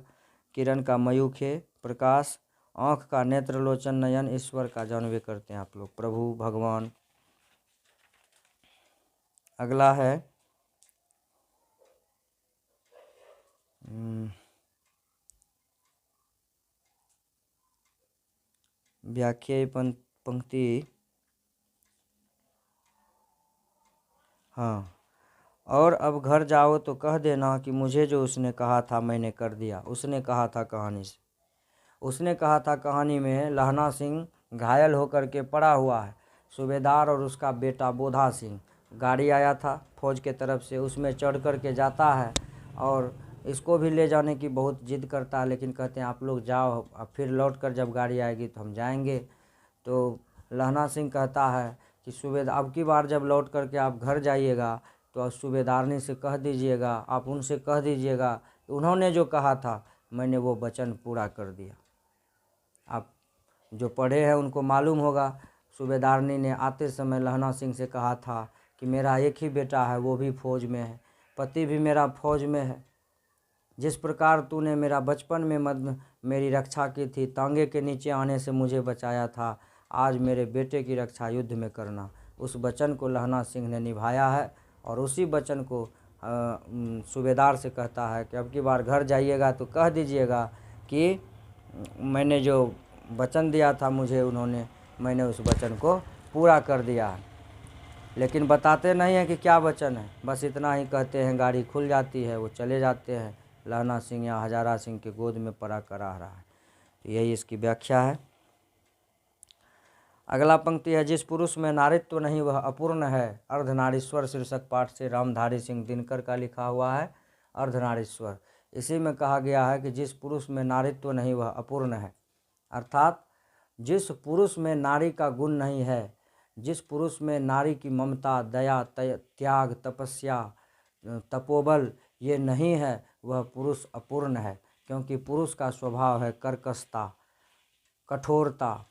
S1: किरण का मयूखे, प्रकाश। आँख का नेत्रलोचन, नयन। ईश्वर का जानवे करते हैं आप लोग, प्रभु, भगवान। अगला है व्याख्यायी पंक्ति। हाँ, और अब घर जाओ तो कह देना कि मुझे जो उसने कहा था मैंने कर दिया। उसने कहा था कहानी से, उसने कहा था कहानी में लहना सिंह घायल होकर के पड़ा हुआ है। सूबेदार और उसका बेटा बोधा सिंह, गाड़ी आया था फौज के तरफ से, उसमें चढ़ कर के जाता है और इसको भी ले जाने की बहुत जिद करता है, लेकिन कहते हैं आप लोग जाओ, अब फिर लौट कर जब गाड़ी आएगी तो हम जाएंगे। तो लहना सिंह कहता है कि सूबेदार, अब की बार जब लौट कर के आप घर जाइएगा तो सूबेदारनी से कह दीजिएगा, आप उनसे कह दीजिएगा उन्होंने जो कहा था मैंने वो वचन पूरा कर दिया। आप जो पढ़े हैं उनको मालूम होगा, सूबेदारनी ने आते समय लहना सिंह से कहा था कि मेरा एक ही बेटा है, वो भी फौज में है, पति भी मेरा फौज में है। जिस प्रकार तूने मेरा बचपन में मेरी रक्षा की थी, तांगे के नीचे आने से मुझे बचाया था, आज मेरे बेटे की रक्षा युद्ध में करना। उस वचन को लहना सिंह ने निभाया है और उसी वचन को सूबेदार से कहता है कि अब की बार घर जाइएगा तो कह दीजिएगा कि मैंने जो वचन दिया था मुझे उन्होंने, मैंने उस वचन को पूरा कर दिया है। लेकिन बताते नहीं हैं कि क्या वचन है, बस इतना ही कहते हैं। गाड़ी खुल जाती है, वो चले जाते हैं। लहना सिंह या हजारा सिंह के गोद में पड़ा करा रहा है। तो यही इसकी व्याख्या है। अगला पंक्ति है, जिस पुरुष में नारित्व नहीं वह अपूर्ण है। अर्धनारीश्वर शीर्षक पाठ से रामधारी सिंह दिनकर का लिखा हुआ है, अर्धनारीश्वर। इसी में कहा गया है कि जिस पुरुष में नारित्व नहीं वह अपूर्ण है, अर्थात जिस पुरुष में नारी का गुण नहीं है, जिस पुरुष में नारी की ममता, दया, त्याग, तपस्या, तपोबल ये नहीं है, वह पुरुष अपूर्ण है, क्योंकि पुरुष का स्वभाव है कर्कशता, कठोरता,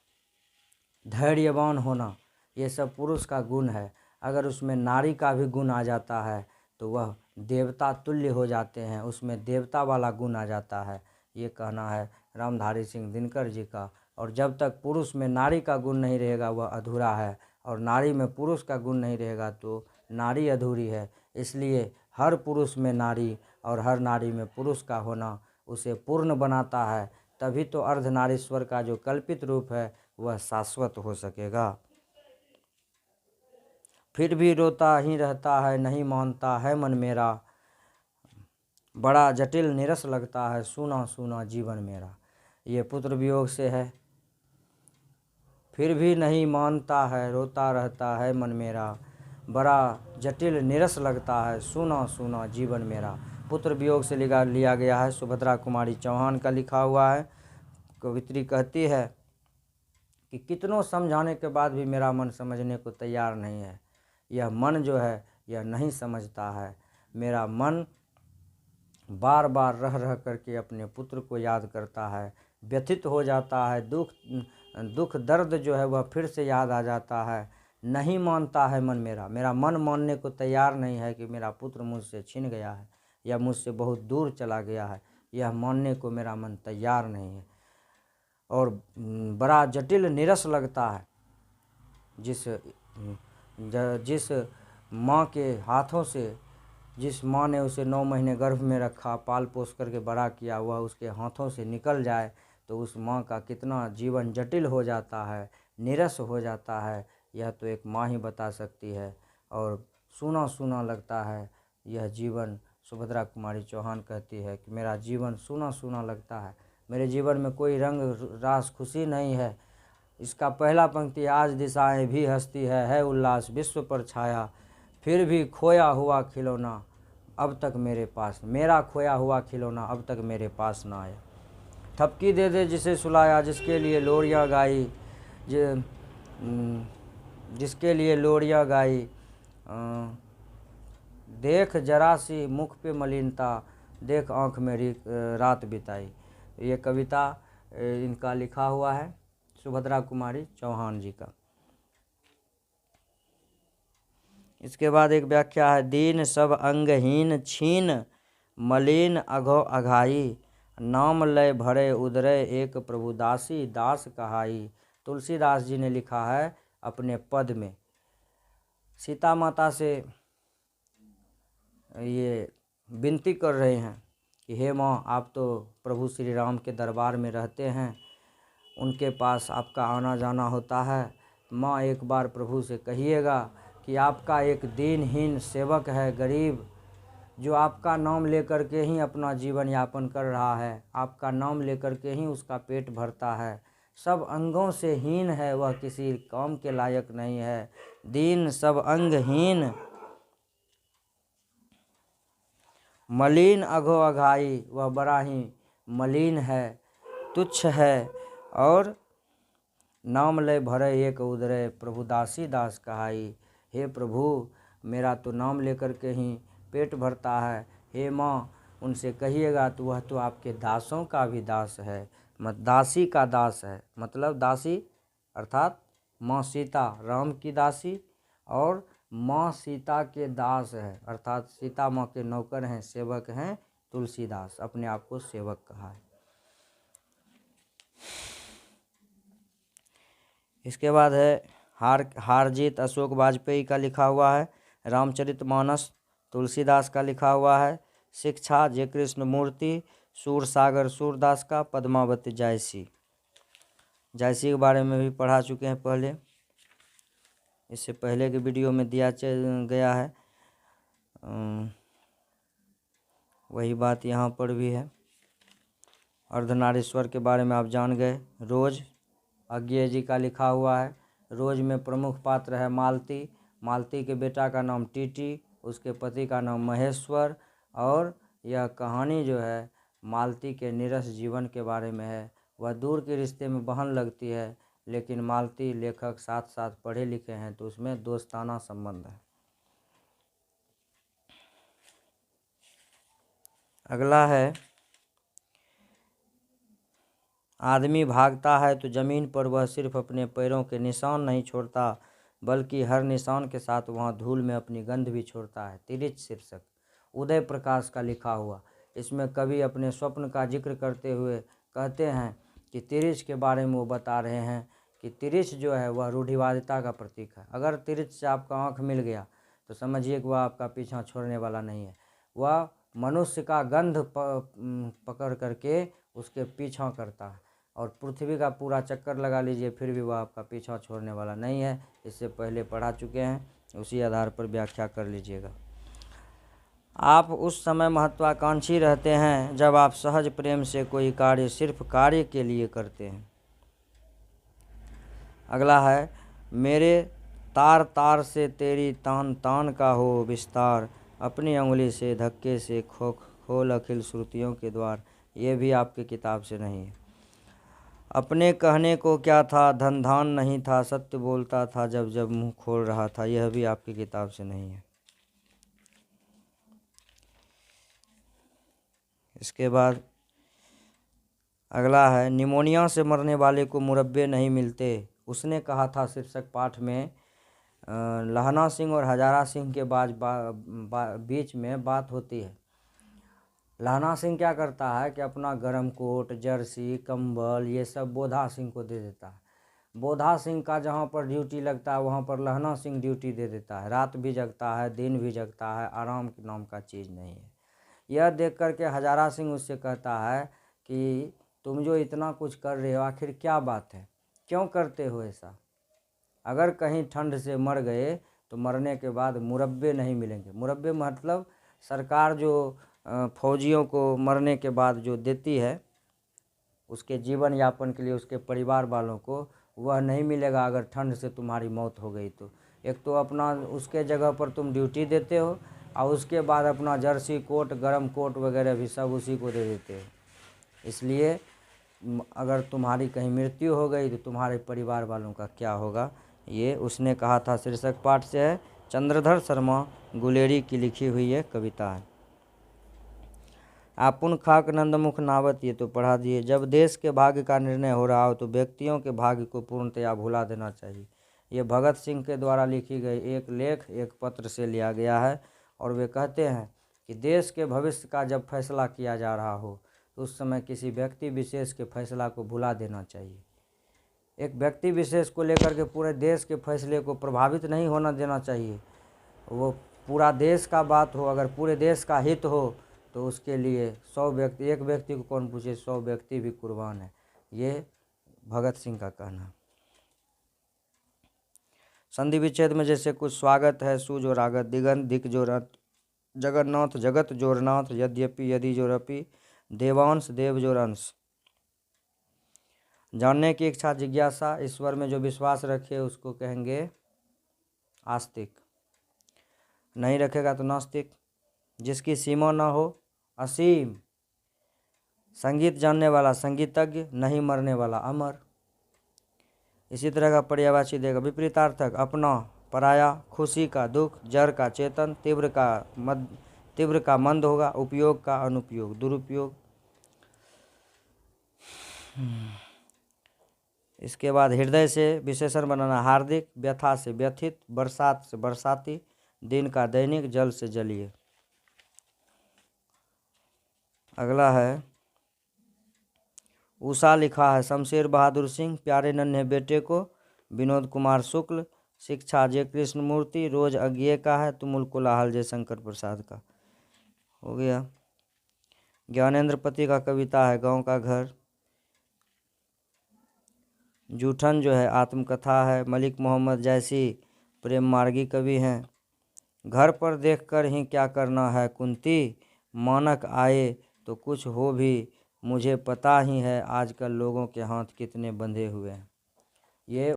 S1: धैर्यवान होना, ये सब पुरुष का गुण है। अगर उसमें नारी का भी गुण आ जाता है तो वह देवता तुल्य हो जाते हैं, उसमें देवता वाला गुण आ जाता है। ये कहना है रामधारी सिंह दिनकर जी का। और जब तक पुरुष में नारी का गुण नहीं रहेगा वह अधूरा है, और नारी में पुरुष का गुण नहीं रहेगा तो नारी अधूरी है। इसलिए हर पुरुष में नारी और हर नारी में पुरुष का होना उसे पूर्ण बनाता है, तभी तो अर्धनारीश्वर का जो कल्पित रूप है वह शाश्वत हो सकेगा। फिर भी रोता ही रहता है, नहीं मानता है मन मेरा, बड़ा जटिल निरस लगता है, सूना सूना जीवन मेरा। ये पुत्र वियोग से है। फिर भी नहीं मानता है, रोता रहता है मन मेरा, बड़ा जटिल निरस लगता है, सूना सूना जीवन मेरा। पुत्र वियोग से लिया गया है, सुभद्रा कुमारी चौहान का लिखा हुआ है। कवित्री कहती है कि कितनों समझाने के बाद भी मेरा मन समझने को तैयार नहीं है। यह मन जो है यह नहीं समझता है। मेरा मन बार बार रह रह करके अपने पुत्र को याद करता है, व्यथित हो जाता है, दुख दर्द जो है वह फिर से याद आ जाता है। नहीं मानता है मन मेरा, मेरा मन मानने को तैयार नहीं है कि मेरा पुत्र मुझसे छिन गया है या मुझसे बहुत दूर चला गया है। यह मानने को मेरा मन तैयार नहीं है। और बड़ा जटिल निरस लगता है। जिस माँ के हाथों से, जिस माँ ने उसे 9 महीने गर्भ में रखा, पाल पोस करके बड़ा किया, वह उसके हाथों से निकल जाए तो उस माँ का कितना जीवन जटिल हो जाता है, निरस हो जाता है। यह तो एक माँ ही बता सकती है। और सूना सूना लगता है यह जीवन। सुभद्रा कुमारी चौहान कहती है कि मेरा जीवन सूना सूना लगता है, मेरे जीवन में कोई रंग रास खुशी नहीं है। इसका पहला पंक्ति, आज दिशाएं भी हंसती है उल्लास विश्व पर छाया, फिर भी खोया हुआ खिलौना अब तक मेरे पास, मेरा खोया हुआ खिलौना अब तक मेरे पास ना आया। थपकी दे दे जिसे सुलाया, जिसके लिए लोरियाँ गाई, जिसके लिए लोरियाँ गाई, देख जरा सी मुख पे मलिनता, देख आँख मेरी रात बिताई। ये कविता इनका लिखा हुआ है, सुभद्रा कुमारी चौहान जी का। इसके बाद एक व्याख्या है, दीन सब अंगहीन छीन, मलिन अघो अघाई, नाम लय भरे उदरे एक प्रभु दासी, दास कहाई। तुलसीदास जी ने लिखा है अपने पद में। सीता माता से ये विनती कर रहे हैं कि हे माँ, आप तो प्रभु श्री राम के दरबार में रहते हैं, उनके पास आपका आना जाना होता है। माँ, एक बार प्रभु से कहिएगा कि आपका एक दीनहीन सेवक है, गरीब, जो आपका नाम लेकर के ही अपना जीवन यापन कर रहा है, आपका नाम लेकर के ही उसका पेट भरता है, सब अंगों से हीन है, वह किसी काम के लायक नहीं है। दीन सब अंगहीन, मलिन अघो अघाई, वह बड़ा ही मलिन है, तुच्छ है। और नाम लय भरे एक उदरे, प्रभु दासी दास कहाई। हे प्रभु, मेरा तो नाम लेकर के ही पेट भरता है। हे माँ, उनसे कहिएगा तो वह तो आपके दासों का भी दास है, दासी का दास है। मतलब दासी अर्थात माँ सीता राम की दासी, और माँ सीता के दास है अर्थात सीता माँ के नौकर हैं, सेवक हैं। तुलसीदास अपने आप को सेवक कहा है। इसके बाद है हार जीत, अशोक वाजपेयी का लिखा हुआ है। रामचरितमानस तुलसीदास का लिखा हुआ है। शिक्षा जय कृष्ण मूर्ति, सूरसागर सूरदास का, पद्मावती जायसी। जायसी के बारे में भी पढ़ा चुके हैं पहले, इससे पहले के वीडियो में दिया गया है। वही बात यहाँ पर भी है। अर्धनारीश्वर के बारे में आप जान गए। रोज अज्ञेय जी का लिखा हुआ है। रोज में प्रमुख पात्र है मालती। मालती के बेटा का नाम टीटी, उसके पति का नाम महेश्वर। और यह कहानी जो है मालती के नीरस जीवन के बारे में है। वह दूर के रिश्ते में बहन लगती है, लेकिन मालती लेखक साथ साथ पढ़े लिखे हैं, तो उसमें दोस्ताना संबंध है। अगला है, आदमी भागता है तो जमीन पर वह सिर्फ अपने पैरों के निशान नहीं छोड़ता, बल्कि हर निशान के साथ वहाँ धूल में अपनी गंध भी छोड़ता है। तिरिच शीर्षक उदय प्रकाश का लिखा हुआ। इसमें कवि अपने स्वप्न का जिक्र करते हुए कहते हैं कि तिरिच के बारे में वो बता रहे हैं कि तिरिच जो है वह रूढ़िवादिता का प्रतीक है। अगर तिरिच से आपका आँख मिल गया तो समझिए कि वह आपका पीछा छोड़ने वाला नहीं है। वह मनुष्य का गंध पकड़ करके उसके पीछा करता है, और पृथ्वी का पूरा चक्कर लगा लीजिए फिर भी वह आपका पीछा छोड़ने वाला नहीं है। इससे पहले पढ़ा चुके हैं, उसी आधार पर व्याख्या कर लीजिएगा। आप उस समय महत्वाकांक्षी रहते हैं जब आप सहज प्रेम से कोई कार्य सिर्फ कार्य के लिए करते हैं। अगला है, मेरे तार तार से तेरी तान तान का हो विस्तार, अपनी उंगली से धक्के से खोल अखिल श्रुतियों के द्वार। ये भी आपकी किताब से नहीं है। अपने कहने को क्या था, धन धान नहीं था, सत्य बोलता था जब जब मुंह खोल रहा था। यह भी आपकी किताब से नहीं है। इसके बाद अगला है, निमोनिया से मरने वाले को मुरब्बे नहीं मिलते। उसने कहा था शीर्षक पाठ में। लहना सिंह और हजारा सिंह के बीच में बात होती है। लहना सिंह क्या करता है कि अपना गर्म कोट, जर्सी, कंबल ये सब बोधा सिंह को दे देता है। बोधा सिंह का जहाँ पर ड्यूटी लगता है वहाँ पर लहना सिंह ड्यूटी दे देता है। रात भी जगता है, दिन भी जगता है, आराम के नाम का चीज़ नहीं है। यह देख कर के हजारा सिंह उससे कहता है कि तुम जो इतना कुछ कर रहे हो आखिर क्या बात है, क्यों करते हो ऐसा? अगर कहीं ठंड से मर गए तो मरने के बाद मुरब्बे नहीं मिलेंगे। मुरब्बे मतलब सरकार जो फौजियों को मरने के बाद जो देती है उसके जीवन यापन के लिए उसके परिवार वालों को, वह नहीं मिलेगा अगर ठंड से तुम्हारी मौत हो गई तो। एक तो अपना उसके जगह पर तुम ड्यूटी देते हो और उसके बाद अपना जर्सी कोट, गर्म कोट वगैरह भी सब उसी को दे देते हो। इसलिए अगर तुम्हारी कहीं मृत्यु हो गई तो तुम्हारे परिवार वालों का क्या होगा, ये उसने कहा था शीर्षक पाठ से है। चंद्रधर शर्मा गुलेरी की लिखी हुई ये कविता है। आपुन खाक नंदमुख नावत, ये तो पढ़ा दिए। जब देश के भाग्य का निर्णय हो रहा हो तो व्यक्तियों के भाग्य को पूर्णतया भुला देना चाहिए। ये भगत सिंह के द्वारा लिखी गई एक लेख, एक पत्र से लिया गया है। और वे कहते हैं कि देश के भविष्य का जब फैसला किया जा रहा हो तो उस समय किसी व्यक्ति विशेष के फैसला को भुला देना चाहिए। एक व्यक्ति विशेष को लेकर के पूरे देश के फैसले को प्रभावित नहीं होना देना चाहिए। वो पूरा देश का बात हो, अगर पूरे देश का हित हो तो उसके लिए 100 व्यक्ति, एक व्यक्ति को कौन पूछे, 100 व्यक्ति भी कुर्बान है। ये भगत सिंह का कहना है। संधि विच्छेद में जैसे कुछ स्वागत है, सु जो रागत, दिगंत दिक जो रथ, जगन्नाथ जगत जोरनाथ, यद्यपि यदि जो रपि, देवांश देव जो अंश। जानने की इच्छा, जिज्ञासा, ईश्वर में जो विश्वास रखे उसको कहेंगे आस्तिक, नहीं रखेगा तो नास्तिक। जिसकी सीमा ना हो असीम, संगीत जानने वाला संगीतज्ञ, नहीं मरने वाला अमर। इसी तरह का पर्यायवाची देगा। विपरीतार्थक, अपना, पराया, खुशी का दुख, जड़ का चेतन, तीव्र का मंद होगा, उपयोग का अनुपयोग, दुरुपयोग। इसके बाद हृदय से विशेषण बनाना, हार्दिक, व्यथा से व्यथित, बरसात से बरसाती, दिन का दैनिक, जल से जलीय। अगला है, उषा लिखा है शमशेर बहादुर सिंह, प्यारे नन्हे बेटे को विनोद कुमार शुक्ल, शिक्षा जय कृष्णमूर्ति, रोज अज्ञे का है, तुमुल कोलाहल जय शंकर प्रसाद का हो गया। ज्ञानेंद्र पति का कविता है गांव का घर। जूठन जो है आत्मकथा है। मलिक मोहम्मद जैसी प्रेम मार्गी कवि हैं। घर पर देखकर ही क्या करना है कुंती, मानक आए तो कुछ हो भी, मुझे पता ही है आजकल लोगों के हाथ कितने बंधे हुए हैं। ये